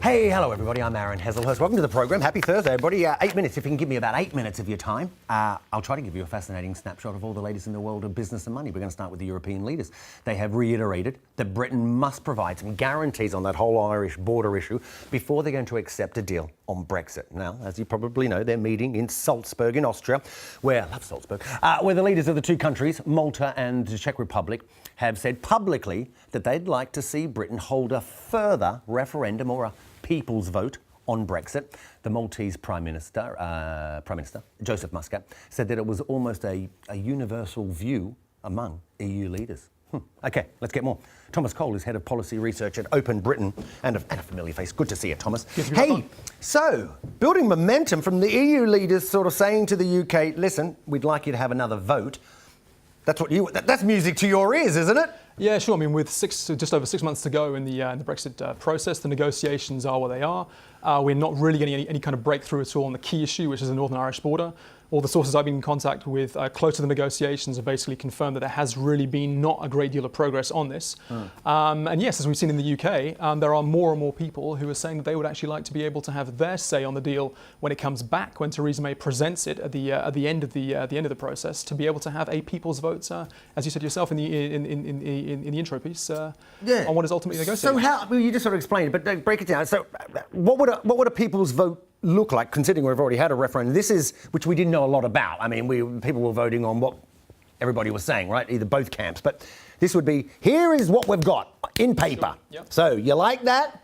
Hey, hello everybody, I'm Aaron Heselhurst. Welcome to the program. Happy Thursday, everybody. 8 minutes, if you can give me about 8 minutes of your time, I'll try to give you a fascinating snapshot of all the latest in the world of business and money. We're going to start with the European leaders. They have reiterated that Britain must provide some guarantees on that whole Irish border issue before they're going to accept a deal on Brexit. Now, as you probably know, they're meeting in Salzburg in Austria, where, I love Salzburg, where the leaders of the two countries, Malta and the Czech Republic, have said publicly that they'd like to see Britain hold a further referendum or a people's vote on Brexit. The Maltese Prime Minister, Joseph Muscat, said that it was almost a universal view among EU leaders. OK, let's get more. Thomas Cole is Head of Policy Research at Open Britain and a familiar face. Good to see you, Thomas. Hey, so building momentum from the EU leaders sort of saying to the UK, listen, we'd like you to have another vote. That's music to your ears, isn't it? Yeah, sure. I mean, with just over 6 months to go in the Brexit process, the negotiations are what they are. We're not really getting any kind of breakthrough at all on the key issue, which is the Northern Irish border. All the sources I've been in contact with close to the negotiations have basically confirmed that there has really been not a great deal of progress on this. And yes, as we've seen in the UK, there are more and more people who are saying that they would actually like to be able to have their say on the deal when it comes back, when Theresa May presents it at the end of the process, to be able to have a people's vote, as you said yourself in the intro piece, on what is ultimately negotiated. So how? Well, you just sort of explained it, but break it down. So what would a people's vote look like, considering we've already had a referendum? This is, which we didn't know a lot about. I mean, people were voting on what everybody was saying, right? Either both camps. But this would be, here is what we've got in paper. Sure. Yep. So you like that,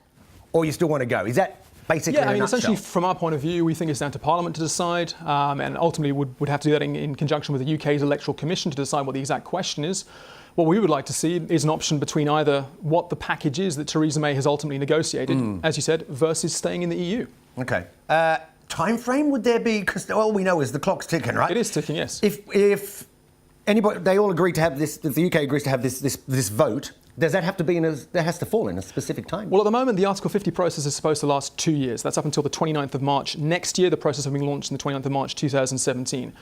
or you still want to go? Is that basically? Yeah, I mean, essentially, from our point of view, we think it's down to Parliament to decide, and ultimately would have to do that in conjunction with the UK's Electoral Commission to decide what the exact question is. What we would like to see is an option between either what the package is that Theresa May has ultimately negotiated, as you said, versus staying in the EU. OK. Time frame would there be? Because all we know is the clock's ticking, right? It is ticking, yes. If anybody, they all agree to have this, if the UK agrees to have this vote, does that have to be there has to fall in a specific time? Well, at the moment, the Article 50 process is supposed to last 2 years. That's up until the 29th of March next year. The process will be launched on the 29th of March 2017.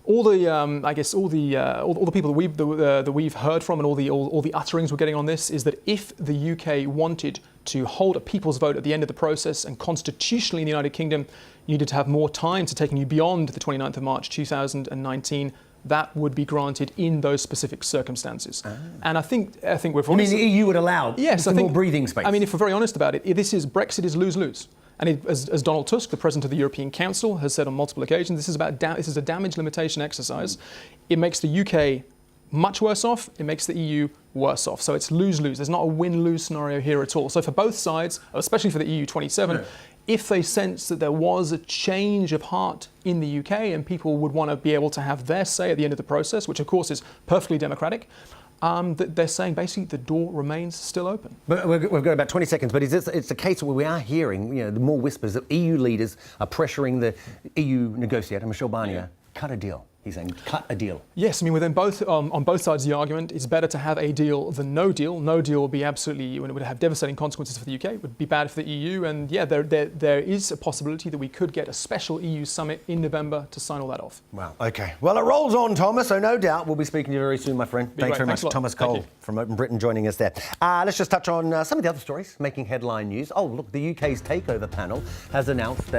All the people that we've heard from and all the utterings we're getting on this is that if the UK wanted to hold a people's vote at the end of the process, and constitutionally in the United Kingdom needed to have more time to take you beyond the 29th of March 2019, that would be granted in those specific circumstances. And I think we're. You mean the EU would allow more breathing space? I mean, if we're very honest about it, Brexit is lose-lose. And as Donald Tusk, the President of the European Council, has said on multiple occasions, this is a damage limitation exercise. It makes the UK much worse off. It makes the EU worse off. So it's lose-lose. There's not a win-lose scenario here at all. So for both sides, especially for the EU 27, if they sense that there was a change of heart in the UK and people would want to be able to have their say at the end of the process, which of course is perfectly democratic, they're saying basically the door remains still open. But we've got about 20 seconds, but it's a case where we are hearing, the more whispers that EU leaders are pressuring the EU negotiator, Michel Barnier, cut a deal. He's saying, cut a deal. Yes, I mean, on both sides of the argument, it's better to have a deal than no deal. No deal would be it would have devastating consequences for the UK. It would be bad for the EU. And yeah, there is a possibility that we could get a special EU summit in November to sign all that off. Wow. OK. Well, it rolls on, Thomas. So no doubt we'll be speaking to you very soon, my friend. Thanks very much. Thomas Cole from Open Britain joining us there. Let's just touch on some of the other stories making headline news. Oh, look, the UK's takeover panel has announced that